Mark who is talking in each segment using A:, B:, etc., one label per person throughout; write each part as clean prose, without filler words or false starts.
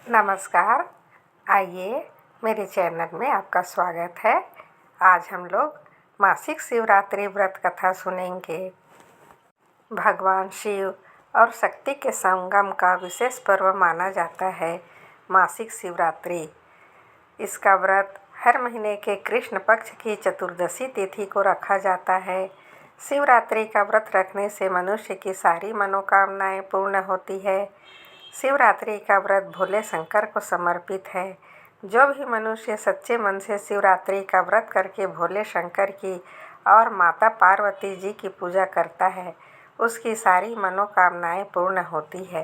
A: नमस्कार। आइए मेरे चैनल में आपका स्वागत है। आज हम लोग मासिक शिवरात्रि व्रत कथा सुनेंगे। भगवान शिव और शक्ति के संगम का विशेष पर्व माना जाता है मासिक शिवरात्रि। इसका व्रत हर महीने के कृष्ण पक्ष की चतुर्दशी तिथि को रखा जाता है। शिवरात्रि का व्रत रखने से मनुष्य की सारी मनोकामनाएं पूर्ण होती है। शिवरात्रि का व्रत भोले शंकर को समर्पित है। जो भी मनुष्य सच्चे मन से शिवरात्रि का व्रत करके भोले शंकर की और माता पार्वती जी की पूजा करता है, उसकी सारी मनोकामनाएं पूर्ण होती है।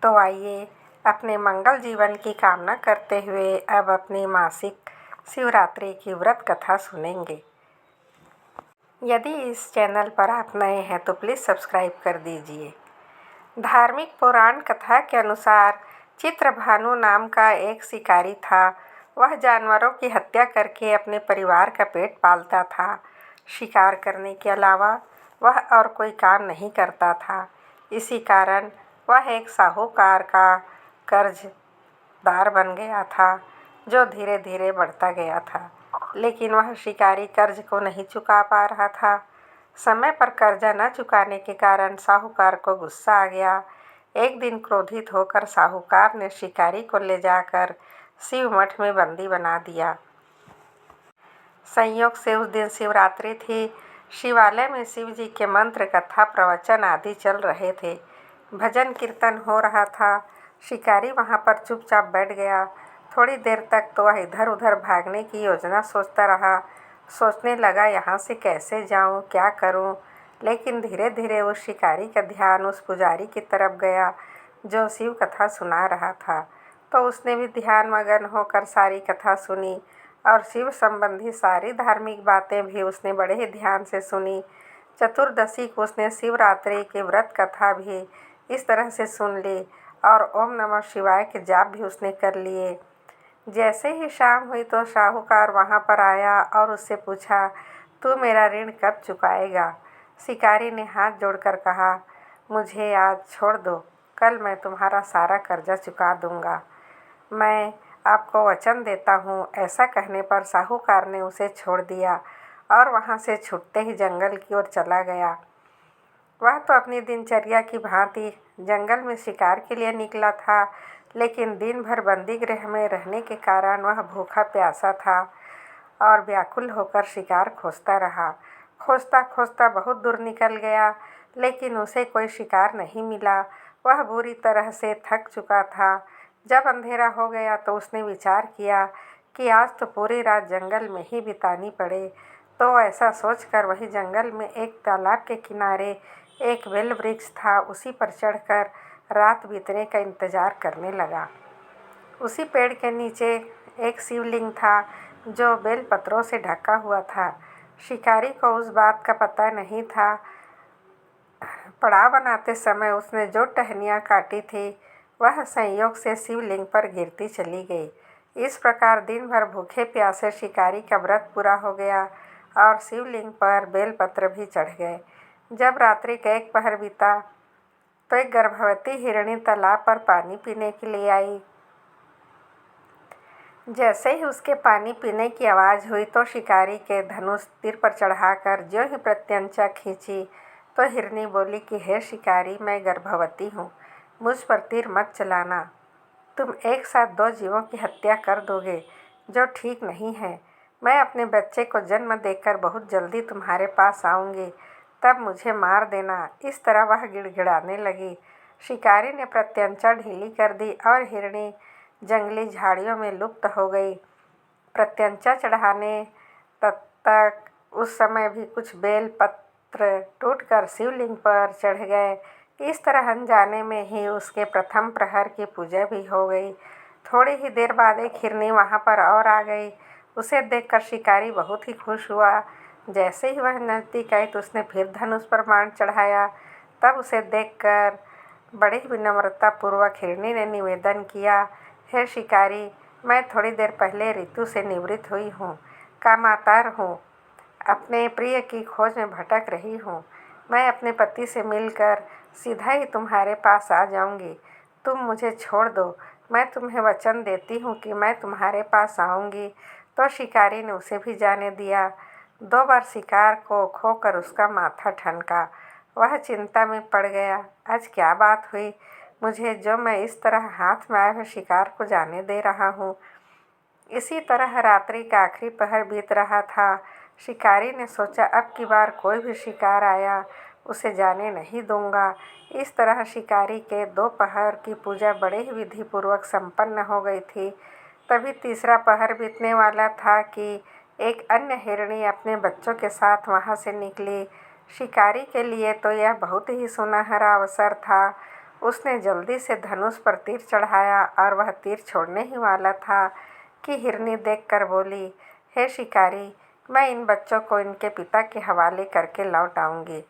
A: तो आइए अपने मंगल जीवन की कामना करते हुए अब अपनी मासिक शिवरात्रि की व्रत कथा सुनेंगे। यदि इस चैनल पर आप नए हैं तो प्लीज़ सब्सक्राइब कर दीजिए। धार्मिक पुराण कथा के अनुसार चित्रभानु नाम का एक शिकारी था। वह जानवरों की हत्या करके अपने परिवार का पेट पालता था। शिकार करने के अलावा वह और कोई काम नहीं करता था। इसी कारण वह एक साहूकार का कर्जदार बन गया था, जो धीरे धीरे बढ़ता गया था। लेकिन वह शिकारी कर्ज को नहीं चुका पा रहा था। समय पर कर्जा न चुकाने के कारण साहूकार को गुस्सा आ गया। एक दिन क्रोधित होकर साहूकार ने शिकारी को ले जाकर शिव मठ में बंदी बना दिया। संयोग से उस दिन शिवरात्रि थी। शिवालय में शिव जी के मंत्र, कथा, प्रवचन आदि चल रहे थे। भजन कीर्तन हो रहा था। शिकारी वहां पर चुपचाप बैठ गया। थोड़ी देर तक तो वह इधर उधर भागने की योजना सोचता रहा। सोचने लगा, यहाँ से कैसे जाऊँ, क्या करूँ। लेकिन धीरे धीरे उस शिकारी का ध्यान उस पुजारी की तरफ गया जो शिव कथा सुना रहा था। तो उसने भी ध्यान मगन होकर सारी कथा सुनी और शिव संबंधी सारी धार्मिक बातें भी उसने बड़े ही ध्यान से सुनी। चतुर्दशी को उसने शिवरात्रि की व्रत कथा भी इस तरह से सुन ली और ओम नमः शिवाय के जाप भी उसने कर लिए। जैसे ही शाम हुई तो साहूकार वहां पर आया और उससे पूछा, तू मेरा ऋण कब चुकाएगा। शिकारी ने हाथ जोड़कर कहा, मुझे आज छोड़ दो, कल मैं तुम्हारा सारा कर्जा चुका दूंगा। मैं आपको वचन देता हूँ। ऐसा कहने पर साहूकार ने उसे छोड़ दिया और वहां से छूटते ही जंगल की ओर चला गया। वह तो अपनी दिनचर्या की भांति जंगल में शिकार के लिए निकला था, लेकिन दिन भर बंदी गृह में रहने के कारण वह भूखा प्यासा था और व्याकुल होकर शिकार खोजता रहा। खोजता खोजता बहुत दूर निकल गया, लेकिन उसे कोई शिकार नहीं मिला। वह बुरी तरह से थक चुका था। जब अंधेरा हो गया तो उसने विचार किया कि आज तो पूरी रात जंगल में ही बितानी पड़े। तो ऐसा सोचकर वही जंगल में एक तालाब के किनारे एक बेल वृक्ष था। उसी पर चढ़कर रात बीतने का इंतजार करने लगा। उसी पेड़ के नीचे एक शिवलिंग था जो बेल पत्रों से ढका हुआ था। शिकारी को उस बात का पता नहीं था। पड़ाव बनाते समय उसने जो टहनियाँ काटी थी वह संयोग से शिवलिंग पर गिरती चली गई। इस प्रकार दिन भर भूखे प्यासे शिकारी का व्रत पूरा हो गया और शिवलिंग पर बेलपत्र भी चढ़ गए। जब रात्रि का एक पहर बीता तो एक गर्भवती हिरणी तालाब पर पानी पीने के लिए आई। जैसे ही उसके पानी पीने की आवाज़ हुई तो शिकारी के धनुष तीर पर चढ़ाकर ज्यों ही प्रत्यंचा खींची तो हिरनी बोली कि हे शिकारी, मैं गर्भवती हूँ, मुझ पर तीर मत चलाना। तुम एक साथ दो जीवों की हत्या कर दोगे, जो ठीक नहीं है। मैं अपने बच्चे को जन्म देकर बहुत जल्दी तुम्हारे पास आऊँगी, तब मुझे मार देना। इस तरह वह गिड़गिड़ाने लगी। शिकारी ने प्रत्यंचा ढीली कर दी और हिरणी जंगली झाड़ियों में लुप्त हो गई। प्रत्यंचा चढ़ाने तक उस समय भी कुछ बेल पत्र टूटकर शिवलिंग पर चढ़ गए। इस तरह अनजाने में ही उसके प्रथम प्रहर की पूजा भी हो गई। थोड़ी ही देर बाद एक हिरनी वहां पर और आ गई। उसे देखकर शिकारी बहुत ही खुश हुआ। जैसे ही वह नजदीक आई तो उसने फिर धनुष पर बाण चढ़ाया। तब उसे देखकर बड़ी विनम्रता पूर्वक हिरनी ने निवेदन किया, हे शिकारी, मैं थोड़ी देर पहले ऋतु से निवृत्त हुई हूँ, कामातार हूँ, अपने प्रिय की खोज में भटक रही हूँ। मैं अपने पति से मिलकर सीधा ही तुम्हारे पास आ जाऊंगी। तुम मुझे छोड़ दो, मैं तुम्हें वचन देती हूँ कि मैं तुम्हारे पास आऊँगी। तो शिकारी ने उसे भी जाने दिया। 2 बार शिकार को खोकर उसका माथा ठनका। वह चिंता में पड़ गया। आज क्या बात हुई मुझे, जो मैं इस तरह हाथ में आए हुए शिकार को जाने दे रहा हूँ। इसी तरह रात्रि का आखिरी पहर बीत रहा था। शिकारी ने सोचा, अब की बार कोई भी शिकार आया उसे जाने नहीं दूंगा। इस तरह शिकारी के 2 पहर की पूजा बड़े ही विधिपूर्वक संपन्न हो गई थी। तभी तीसरा पहर बीतने वाला था कि एक अन्य हिरणी अपने बच्चों के साथ वहां से निकली। शिकारी के लिए तो यह बहुत ही सुनहरा अवसर था। उसने जल्दी से धनुष पर तीर चढ़ाया और वह तीर छोड़ने ही वाला था कि हिरनी देखकर बोली, हे शिकारी, मैं इन बच्चों को इनके पिता के हवाले करके लौट आऊंगी।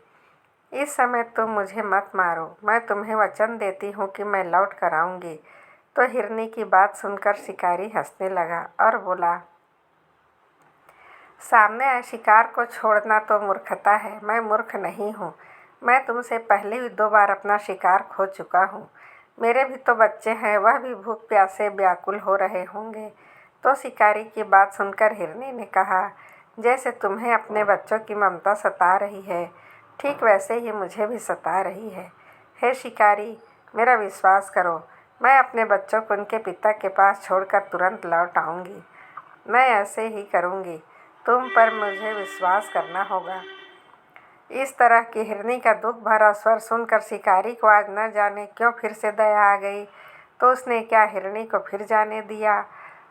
A: इस समय तुम मुझे मत मारो, मैं तुम्हें वचन देती हूँ कि मैं लौट कर आऊंगी। तो हिरनी की बात सुनकर शिकारी हंसने लगा और बोला, सामने आए शिकार को छोड़ना तो मूर्खता है। मैं मूर्ख नहीं हूँ। मैं तुमसे पहले भी 2 बार अपना शिकार खो चुका हूँ। मेरे भी तो बच्चे हैं, वह भी भूख प्यास से व्याकुल हो रहे होंगे। तो शिकारी की बात सुनकर हिरनी ने कहा, जैसे तुम्हें अपने बच्चों की ममता सता रही है, ठीक वैसे ही मुझे भी सता रही है। हे शिकारी, मेरा विश्वास करो, मैं अपने बच्चों को उनके पिता के पास छोड़कर तुरंत लौट आऊँगी। मैं ऐसे ही करूँगी। तुम पर मुझे विश्वास करना होगा। इस तरह की हिरनी का दुख भरा स्वर सुनकर शिकारी को आज न जाने क्यों फिर से दया आ गई। तो उसने क्या हिरनी को फिर जाने दिया।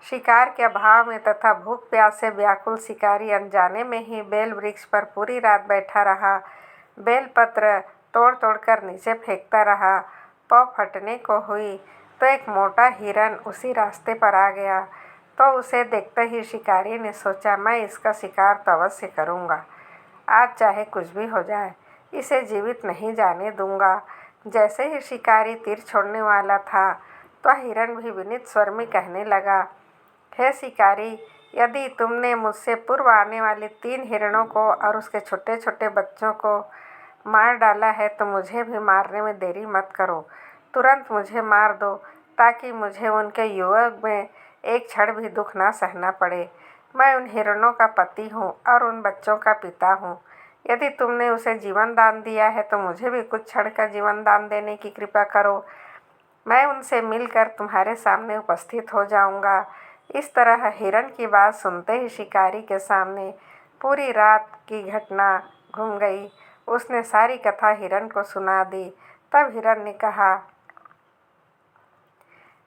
A: शिकार के अभाव में तथा भूख प्यास से व्याकुल शिकारी अनजाने में ही बेल वृक्ष पर पूरी रात बैठा रहा। बेलपत्र तोड़ तोड़ कर नीचे फेंकता रहा। पौ फटने को हुई तो एक मोटा हिरन उसी रास्ते पर आ गया। तो उसे देखते ही शिकारी ने सोचा, मैं इसका शिकार तो अवश्य करूँगा। आज चाहे कुछ भी हो जाए, इसे जीवित नहीं जाने दूंगा। जैसे ही शिकारी तीर छोड़ने वाला था तो हिरन भी विनीत स्वर में कहने लगा, हे शिकारी, यदि तुमने मुझसे पूर्व आने वाले 3 हिरणों को और उसके छोटे छोटे बच्चों को मार डाला है तो मुझे भी मारने में देरी मत करो। तुरंत मुझे मार दो ताकि मुझे उनके युग में एक क्षण भी दुख ना सहना पड़े। मैं उन हिरणों का पति हूँ और उन बच्चों का पिता हूँ। यदि तुमने उसे जीवन दान दिया है तो मुझे भी कुछ क्षण का जीवन दान देने की कृपा करो। मैं उनसे मिलकर तुम्हारे सामने उपस्थित हो जाऊंगा। इस तरह हिरण की बात सुनते ही शिकारी के सामने पूरी रात की घटना घूम गई। उसने सारी कथा हिरण को सुना दी। तब हिरण ने कहा,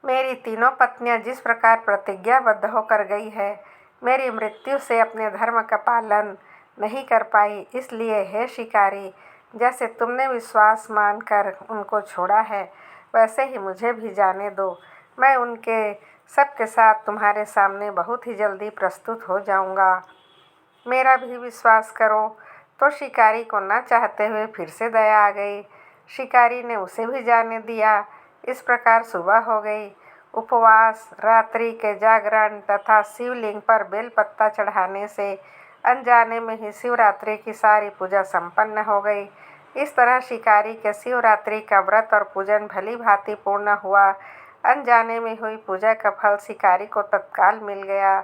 A: मेरी तीनों पत्नियां जिस प्रकार प्रतिज्ञाबद्ध होकर गई है, मेरी मृत्यु से अपने धर्म का पालन नहीं कर पाई। इसलिए हे शिकारी, जैसे तुमने विश्वास मानकर उनको छोड़ा है, वैसे ही मुझे भी जाने दो। मैं उनके सबके साथ तुम्हारे सामने बहुत ही जल्दी प्रस्तुत हो जाऊंगा। मेरा भी विश्वास करो। तो शिकारी को न चाहते हुए फिर से दया आ गई। शिकारी ने उसे भी जाने दिया। इस प्रकार सुबह हो गई। उपवास, रात्रि के जागरण तथा शिवलिंग पर बेलपत्ता चढ़ाने से अनजाने में ही शिवरात्रि की सारी पूजा संपन्न हो गई। इस तरह शिकारी के शिवरात्रि का व्रत और पूजन भली भांति पूर्ण हुआ। अनजाने में हुई पूजा का फल शिकारी को तत्काल मिल गया।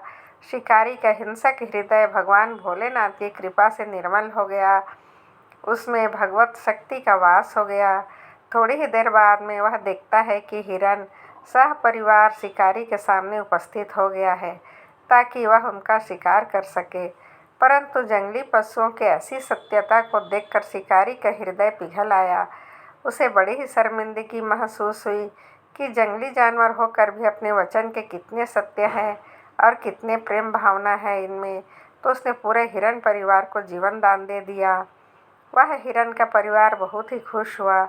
A: शिकारी का हिंसक हृदय भगवान भोलेनाथ की कृपा से निर्मल हो गया। उसमें भगवत शक्ति का वास हो गया। थोड़ी ही देर बाद में वह देखता है कि हिरण सह परिवार शिकारी के सामने उपस्थित हो गया है ताकि वह उनका शिकार कर सके। परंतु जंगली पशुओं की ऐसी सत्यता को देखकर शिकारी का हृदय पिघल आया। उसे बड़ी ही शर्मिंदगी महसूस हुई कि जंगली जानवर होकर भी अपने वचन के कितने सत्य हैं और कितने प्रेम भावना है इनमें। तो उसने पूरे हिरण परिवार को जीवन दान दे दिया। वह हिरण का परिवार बहुत ही खुश हुआ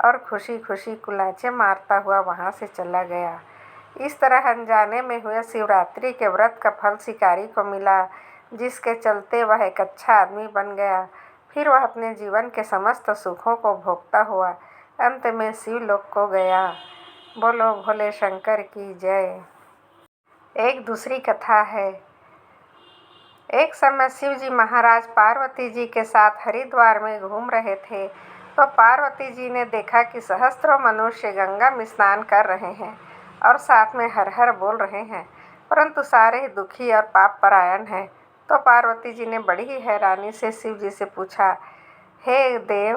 A: और खुशी खुशी कुलाचे मारता हुआ वहाँ से चला गया। इस तरह अनजाने में हुए शिवरात्रि के व्रत का फल शिकारी को मिला, जिसके चलते वह एक अच्छा आदमी बन गया। फिर वह अपने जीवन के समस्त सुखों को भोगता हुआ अंत में शिवलोक को गया। बोलो भोले शंकर की जय। एक दूसरी कथा है। एक समय शिव जी महाराज पार्वती जी के साथ हरिद्वार में घूम रहे थे तो पार्वती जी ने देखा कि सहस्त्रों मनुष्य गंगा में स्नान कर रहे हैं और साथ में हर हर बोल रहे हैं, परंतु सारे ही दुखी और पाप परायण हैं। तो पार्वती जी ने बड़ी ही हैरानी से शिव जी से पूछा, हे देव,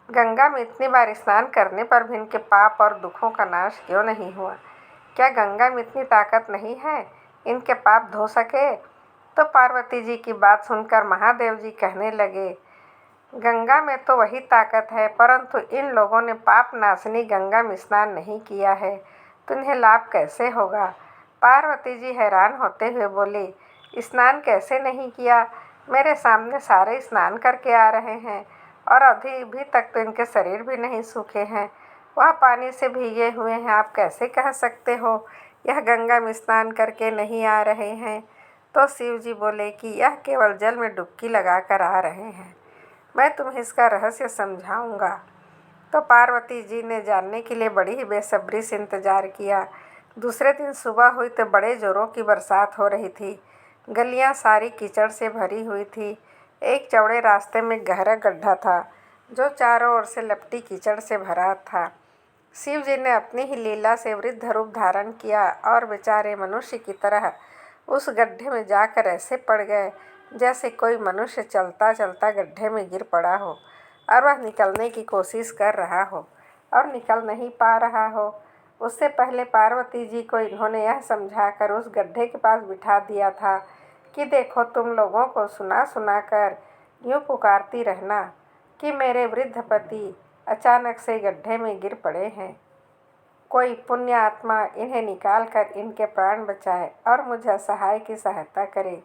A: गंगा में इतनी बार स्नान करने पर भी इनके पाप और दुखों का नाश क्यों नहीं हुआ? क्या गंगा में इतनी ताकत नहीं है इनके पाप धो सके? तो पार्वती जी की बात सुनकर महादेव जी कहने लगे, गंगा में तो वही ताकत है, परंतु इन लोगों ने पाप नाशनी गंगा में स्नान नहीं किया है, तो इन्हें लाभ कैसे होगा? पार्वती जी हैरान होते हुए बोली, स्नान कैसे नहीं किया? मेरे सामने सारे स्नान करके आ रहे हैं और अभी तक तो इनके शरीर भी नहीं सूखे हैं, वह पानी से भीगे हुए हैं। आप कैसे कह सकते हो यह गंगा में स्नान करके नहीं आ रहे हैं? तो शिव जी बोले कि यह केवल जल में डुबकी लगाकर आ रहे हैं, मैं तुम्हें इसका रहस्य समझाऊंगा। तो पार्वती जी ने जानने के लिए बड़ी ही बेसब्री से इंतजार किया। दूसरे दिन सुबह हुई तो बड़े जोरों की बरसात हो रही थी। गलियां सारी कीचड़ से भरी हुई थी। एक चौड़े रास्ते में गहरा गड्ढा था जो चारों ओर से लपटी कीचड़ से भरा था। शिव जी ने अपनी ही लीला से वृद्ध रूप धारण किया और बेचारे मनुष्य की तरह उस गड्ढे में जाकर ऐसे पड़ गए जैसे कोई मनुष्य चलता चलता गड्ढे में गिर पड़ा हो और वह निकलने की कोशिश कर रहा हो और निकल नहीं पा रहा हो। उससे पहले पार्वती जी को इन्होंने यह समझाकर उस गड्ढे के पास बिठा दिया था कि देखो, तुम लोगों को सुना सुना कर यूँ पुकारती रहना कि मेरे वृद्ध पति अचानक से गड्ढे में गिर पड़े हैं। कोई पुण्य आत्मा इन्हें निकाल कर इनके प्राण बचाए और मुझे असहाय की सहायता करे।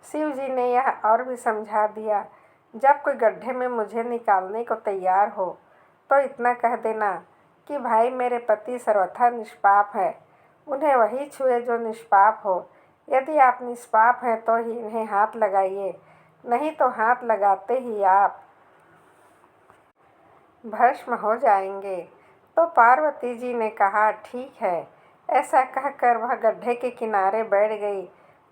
A: शिव जी ने यह और भी समझा दिया, जब कोई गड्ढे में मुझे निकालने को तैयार हो तो इतना कह देना कि भाई, मेरे पति सर्वथा निष्पाप है, उन्हें वही छुए जो निष्पाप हो। यदि आप निष्पाप हैं तो ही इन्हें हाथ लगाइए, नहीं तो हाथ लगाते ही आप भस्म हो जाएंगे। तो पार्वती जी ने कहा, ठीक है। ऐसा कहकर वह गड्ढे के किनारे बैठ गई।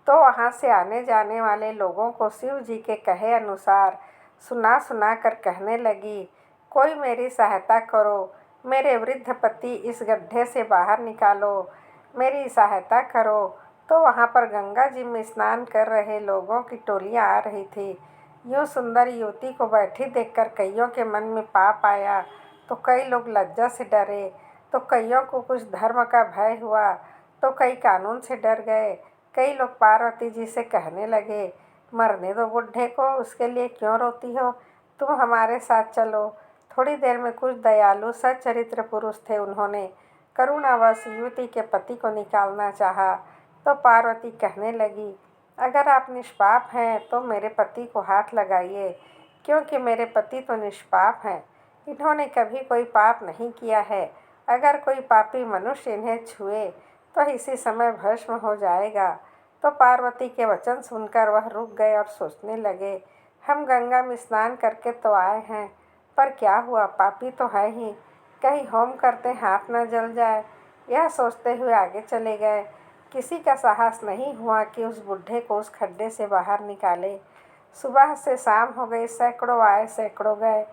A: तो वहाँ से आने जाने वाले लोगों को शिव जी के कहे अनुसार सुना सुना कर कहने लगी, कोई मेरी सहायता करो, मेरे वृद्ध पति इस गड्ढे से बाहर निकालो, मेरी सहायता करो। तो वहाँ पर गंगा जी में स्नान कर रहे लोगों की टोलियाँ आ रही थी। यूँ सुंदर युवती को बैठी देखकर कईयों के मन में पाप आया, तो कई लोग लज्जा से डरे, तो कईयों को कुछ धर्म का भय हुआ, तो कई कानून से डर गए। कई लोग पार्वती जी से कहने लगे, मरने दो बुढ़े को, उसके लिए क्यों रोती हो, तुम हमारे साथ चलो। थोड़ी देर में कुछ दयालु सच्चरित्र पुरुष थे, उन्होंने करुणावश युवती के पति को निकालना चाहा। तो पार्वती कहने लगी, अगर आप निष्पाप हैं तो मेरे पति को हाथ लगाइए, क्योंकि मेरे पति तो निष्पाप हैं, इन्होंने कभी कोई पाप नहीं किया है। अगर कोई पापी मनुष्य इन्हें छुए तो इसी समय भस्म हो जाएगा। तो पार्वती के वचन सुनकर वह रुक गए और सोचने लगे, हम गंगा में स्नान करके तो आए हैं, पर क्या हुआ, पापी तो है ही, कहीं होम करते हाथ न जल जाए। यह सोचते हुए आगे चले गए। किसी का साहस नहीं हुआ कि उस बुढ़े को उस खड्डे से बाहर निकाले। सुबह से शाम हो गई, सैकड़ों आए सैकड़ों गए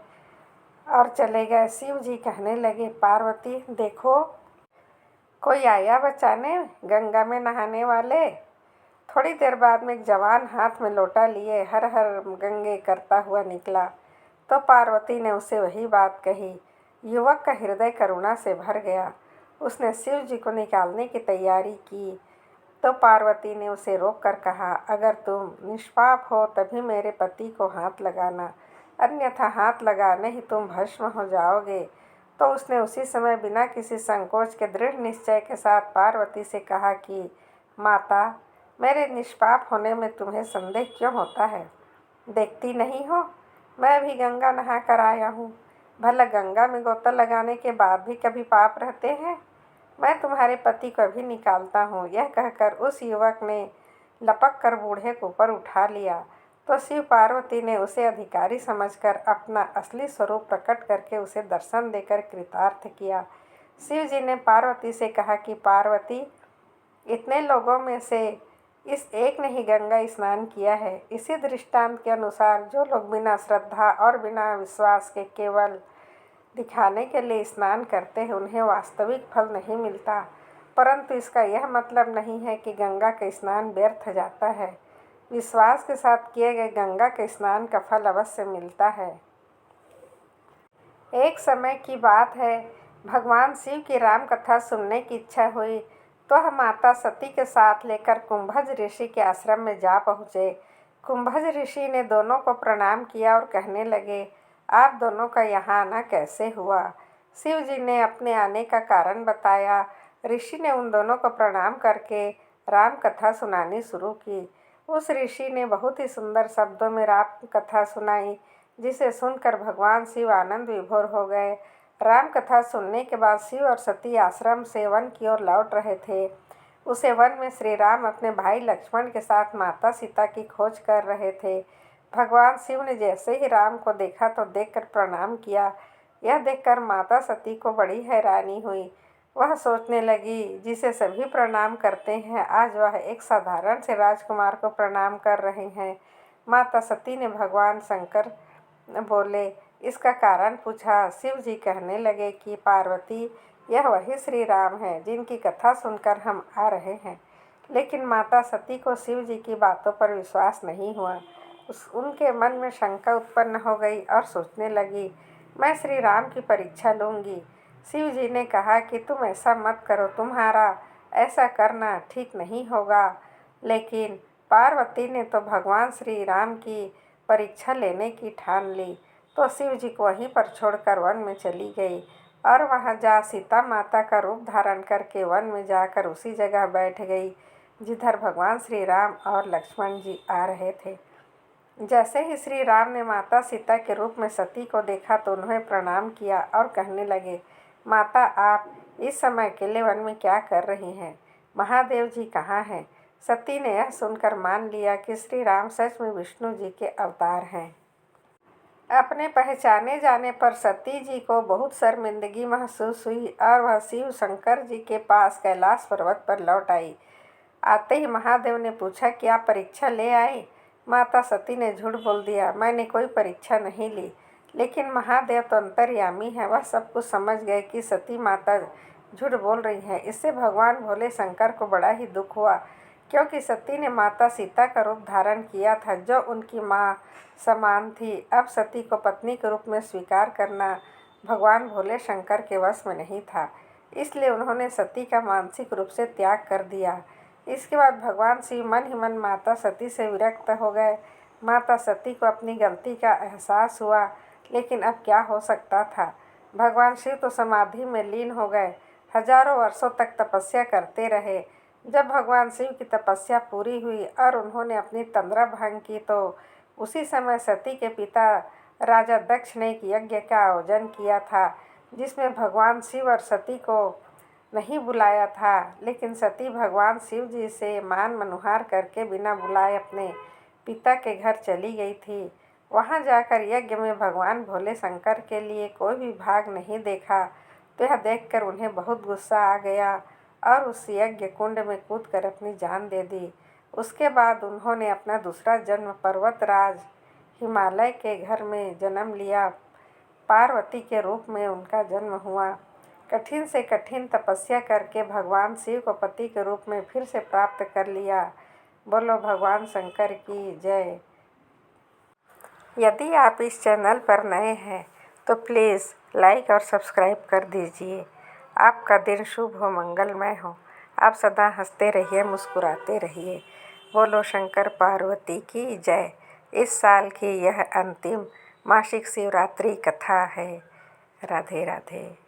A: और चले गए। शिव जी कहने लगे, पार्वती देखो, कोई आया बचाने गंगा में नहाने वाले। थोड़ी देर बाद में एक जवान हाथ में लोटा लिए हर हर गंगे करता हुआ निकला। तो पार्वती ने उसे वही बात कही। युवक का हृदय करुणा से भर गया। उसने शिव जी को निकालने की तैयारी की। तो पार्वती ने उसे रोक कर कहा, अगर तुम निष्पाप हो तभी मेरे पति को हाथ लगाना, अन्यथा हाथ लगाने ही तुम भस्म हो जाओगे। तो उसने उसी समय बिना किसी संकोच के दृढ़ निश्चय के साथ पार्वती से कहा कि माता, मेरे निष्पाप होने में तुम्हें संदेह क्यों होता है? देखती नहीं हो, मैं भी गंगा नहा कर आया हूँ। भला गंगा में गोता लगाने के बाद भी कभी पाप रहते हैं? मैं तुम्हारे पति को भी निकालता हूँ। यह कहकर उस युवक ने लपक कर बूढ़े को ऊपर उठा लिया। तो शिव पार्वती ने उसे अधिकारी समझकर अपना असली स्वरूप प्रकट करके उसे दर्शन देकर कृतार्थ किया। शिव जी ने पार्वती से कहा कि पार्वती, इतने लोगों में से इस एक ने ही गंगा स्नान किया है। इसी दृष्टांत के अनुसार जो लोग बिना श्रद्धा और बिना विश्वास के केवल दिखाने के लिए स्नान करते हैं, उन्हें वास्तविक फल नहीं मिलता। परंतु इसका यह मतलब नहीं है कि गंगा का स्नान व्यर्थ जाता है। विश्वास के साथ किए गए गंगा के स्नान का फल अवश्य मिलता है। एक समय की बात है, भगवान शिव की राम कथा सुनने की इच्छा हुई तो हम माता सती के साथ लेकर कुंभज ऋषि के आश्रम में जा पहुँचे। कुंभज ऋषि ने दोनों को प्रणाम किया और कहने लगे, आप दोनों का यहाँ आना कैसे हुआ? शिव जी ने अपने आने का कारण बताया। ऋषि ने उन दोनों को प्रणाम करके राम कथा सुनानी शुरू की। उस ऋषि ने बहुत ही सुंदर शब्दों में राम कथा सुनाई, जिसे सुनकर भगवान शिव आनंद विभोर हो गए। राम कथा सुनने के बाद शिव और सती आश्रम से वन की ओर लौट रहे थे। उसे वन में श्री राम अपने भाई लक्ष्मण के साथ माता सीता की खोज कर रहे थे। भगवान शिव ने जैसे ही राम को देखा तो देखकर प्रणाम किया। यह देखकर माता सती को बड़ी हैरानी हुई। वह सोचने लगी, जिसे सभी प्रणाम करते हैं, आज वह एक साधारण से राजकुमार को प्रणाम कर रहे हैं। माता सती ने भगवान शंकर बोले इसका कारण पूछा। शिव जी कहने लगे कि पार्वती, यह वही श्री राम है जिनकी कथा सुनकर हम आ रहे हैं। लेकिन माता सती को शिव जी की बातों पर विश्वास नहीं हुआ। उनके मन में शंका उत्पन्न हो गई और सोचने लगी, मैं श्री राम की परीक्षा लूँगी। शिव जी ने कहा कि तुम ऐसा मत करो, तुम्हारा ऐसा करना ठीक नहीं होगा। लेकिन पार्वती ने तो भगवान श्री राम की परीक्षा लेने की ठान ली, तो शिव जी को वहीं पर छोड़कर वन में चली गई और वहां जा सीता माता का रूप धारण करके वन में जाकर उसी जगह बैठ गई जिधर भगवान श्री राम और लक्ष्मण जी आ रहे थे। जैसे ही श्री राम ने माता सीता के रूप में सती को देखा तो उन्हें प्रणाम किया और कहने लगे, माता, आप इस समय अकेले वन में क्या कर रही हैं? महादेव जी कहाँ हैं? सती ने यह सुनकर मान लिया कि श्री राम सच में विष्णु जी के अवतार हैं। अपने पहचाने जाने पर सती जी को बहुत शर्मिंदगी महसूस हुई और वह शिव शंकर जी के पास कैलाश पर्वत पर लौट आई। आते ही महादेव ने पूछा, क्या परीक्षा ले आई? माता सती ने झूठ बोल दिया, मैंने कोई परीक्षा नहीं ली। लेकिन महादेव तो अंतर्यामी है, वह सब कुछ समझ गए कि सती माता झूठ बोल रही हैं। इससे भगवान भोले शंकर को बड़ा ही दुख हुआ, क्योंकि सती ने माता सीता का रूप धारण किया था जो उनकी माँ समान थी। अब सती को पत्नी के रूप में स्वीकार करना भगवान भोले शंकर के वश में नहीं था, इसलिए उन्होंने सती का मानसिक रूप से त्याग कर दिया। इसके बाद भगवान शिव मन ही मन माता सती से विरक्त हो गए। माता सती को अपनी गलती का एहसास हुआ, लेकिन अब क्या हो सकता था। भगवान शिव तो समाधि में लीन हो गए, हजारों वर्षों तक तपस्या करते रहे। जब भगवान शिव की तपस्या पूरी हुई और उन्होंने अपनी तंद्रा भंग की तो उसी समय सती के पिता राजा दक्ष ने एक यज्ञ का आयोजन किया था, जिसमें भगवान शिव और सती को नहीं बुलाया था। लेकिन सती भगवान शिव जी से मान मनुहार करके बिना बुलाए अपने पिता के घर चली गई थी। वहां जाकर यज्ञ में भगवान भोले शंकर के लिए कोई भी भाग नहीं देखा तो यह देखकर उन्हें बहुत गुस्सा आ गया और उस यज्ञ कुंड में कूदकर अपनी जान दे दी। उसके बाद उन्होंने अपना दूसरा जन्म पर्वतराज हिमालय के घर में जन्म लिया। पार्वती के रूप में उनका जन्म हुआ। कठिन से कठिन तपस्या करके भगवान शिव को पति के रूप में फिर से प्राप्त कर लिया। बोलो भगवान शंकर की जय। यदि आप इस चैनल पर नए हैं तो प्लीज़ लाइक और सब्सक्राइब कर दीजिए। आपका दिन शुभ हो, मंगलमय हो। आप सदा हंसते रहिए, मुस्कुराते रहिए। बोलो शंकर पार्वती की जय। इस साल की यह अंतिम मासिक शिवरात्रि कथा है। राधे राधे।